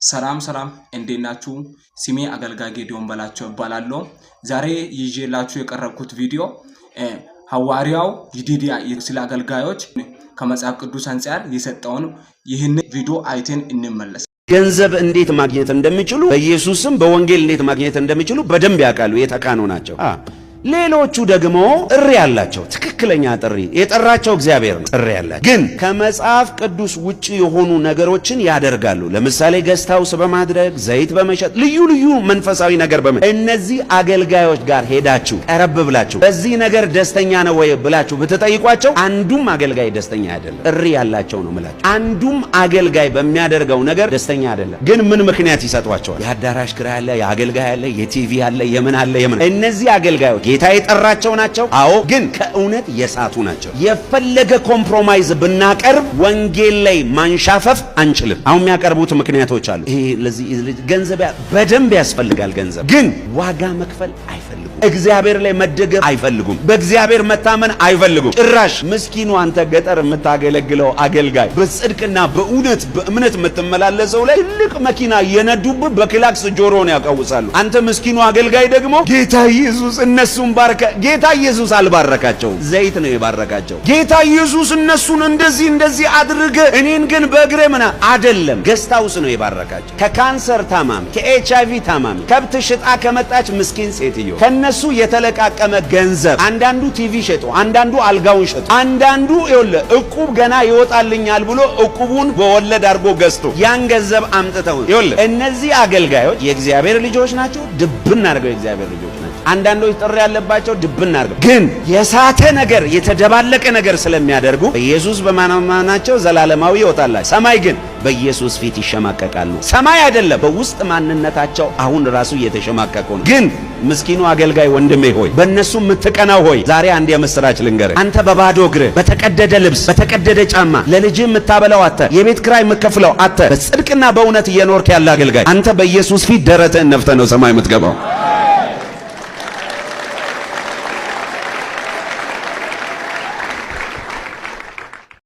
ሰላም እንዴት ናችሁ? ስሜ አገልጋይ ጌዲዮን በላቸው እባላለሁ። ዛሬ ይዤላችሁ የቀረብኩት ቪዲዮ ሐዋርያው ይዲድያ ስለ አገልጋዮች ከመጽሐፍ ቅዱስ አንፃር የሰጠውን ይህን ቪዲዮ አይተን እንመለስ። ገንዘብ እንዴት ማግኘት እንደሚችሉ በኢየሱስም በወንጌል እንዴት ማግኘት እንደሚችሉ በደንብ ያውቃሉ። የተካኑ ናቸው። ሌሎቹ ደግሞ ጥሪ ያላቸው ትክክለኛ ጥሪ የጠራቸው እግዚአብሔር ነው። ጥሪ ያላቸው ግን ከመጽሐፍ ቅዱስ ውጪ የሆኑ ነገሮችን ያደርጋሉ። ለምሳሌ ገስታውስ በማድረግ ዘይት በመሸጥ ልዩ መንፈሳዊ ነገር እነዚህ አገልጋዮች ጋር ሄዳችሁ ቀረብ ብላችሁ በዚህ ነገር ደስተኛ ነው ወይ ብላችሁ ብትጠይቋቸው አንዱም አገልጋይ ደስተኛ አይደለም። ጥሪ ያላቸው ነው ማለት አንዱም አገልጋይ በሚያደርገው ነገር ደስተኛ አይደለም። ግን ምን ምክንያት ይሰጧቸዋል? የአዳራሽ ኪራይ አለ፣ የአገልጋይ አለ፣ የቲቪ አለ፣ የምን አለ የምን እነዚህ አገልጋዮች ጌታ የጠራቸው ናቸው። አዎ፣ ግን ከእውነት የሳቱ ናቸው። የፈለገ ኮምፕሮማይዝ ብናቀርብ ወንጌል ላይ ማንሻፈፍ አንችልም። አሁን የሚያቀርቡት ምክንያቶች አሉ። ይሄ ለዚህ ገንዘብ በደንብ ያስፈልጋል። ገንዘብ ግን ዋጋ መክፈል አይፈልጉም። እግዚአብሔር ላይ መደገፍ አይፈልጉም። በእግዚአብሔር መታመን አይፈልጉም። ጭራሽ ምስኪኑ አንተ ገጠር የምታገለግለው አገልጋይ በጽድቅና በእውነት በእምነት የምትመላለሰው ላይ ትልቅ መኪና የነዱብህ በክላክስ ጆሮን ያቀውሳሉ። አንተ ምስኪኑ አገልጋይ ደግሞ ጌታ ኢየሱስ እነሱን ባረከ። ጌታ ኢየሱስ አልባረካቸው፣ ዘይት ነው የባረካቸው። ጌታ ኢየሱስ እነሱን እንደዚህ አድርገ እኔን ግን በእግሬ ምና አይደለም። ገስታውስ ነው የባረካቸው። ከካንሰር ታማሚ፣ ከኤችአይቪ ታማሚ፣ ከብት ሽጣ ከመጣች ምስኪን ሴትዮ ከነሱ የተለቃቀመ ገንዘብ አንዳንዱ ቲቪ ሸጦ፣ አንዳንዱ አልጋውን ሸጦ፣ አንዳንዱ እቁብ ገና ይወጣልኛል ብሎ እቁቡን በወለድ አድርጎ ገዝቶ ያን ገንዘብ አምጥተው እነዚህ አገልጋዮች የእግዚአብሔር ልጆች ናቸው። ድብን አድርገው የእግዚአብሔር ልጆች ናቸው። አንዳንዶች ጥሪ ያለባቸው ድብን አድርገው ግን የሳተ ነገር የተደባለቀ ነገር ስለሚያደርጉ በኢየሱስ በማመናቸው ዘላለማዊ ይወጣላቸው። ሰማይ ግን በኢየሱስ ፊት ይሸማቀቃሉ። ሰማይ አይደለም፣ በውስጥ ማንነታቸው አሁን ራሱ እየተሸማቀቁ ነው። ግን ምስኪኑ አገልጋይ ወንድሜ ሆይ፣ በእነሱ የምትቀናው ሆይ፣ ዛሬ አንድ የምስራች ልንገርህ። አንተ በባዶ እግርህ በተቀደደ ልብስ በተቀደደ ጫማ ለልጅ የምታበላው አተ የቤት ክራይ የምትከፍለው አተ በጽድቅና በእውነት እየኖርክ ያለ አገልጋይ አንተ በኢየሱስ ፊት ደረትህን ነፍተህ ነው ሰማይ የምትገባው።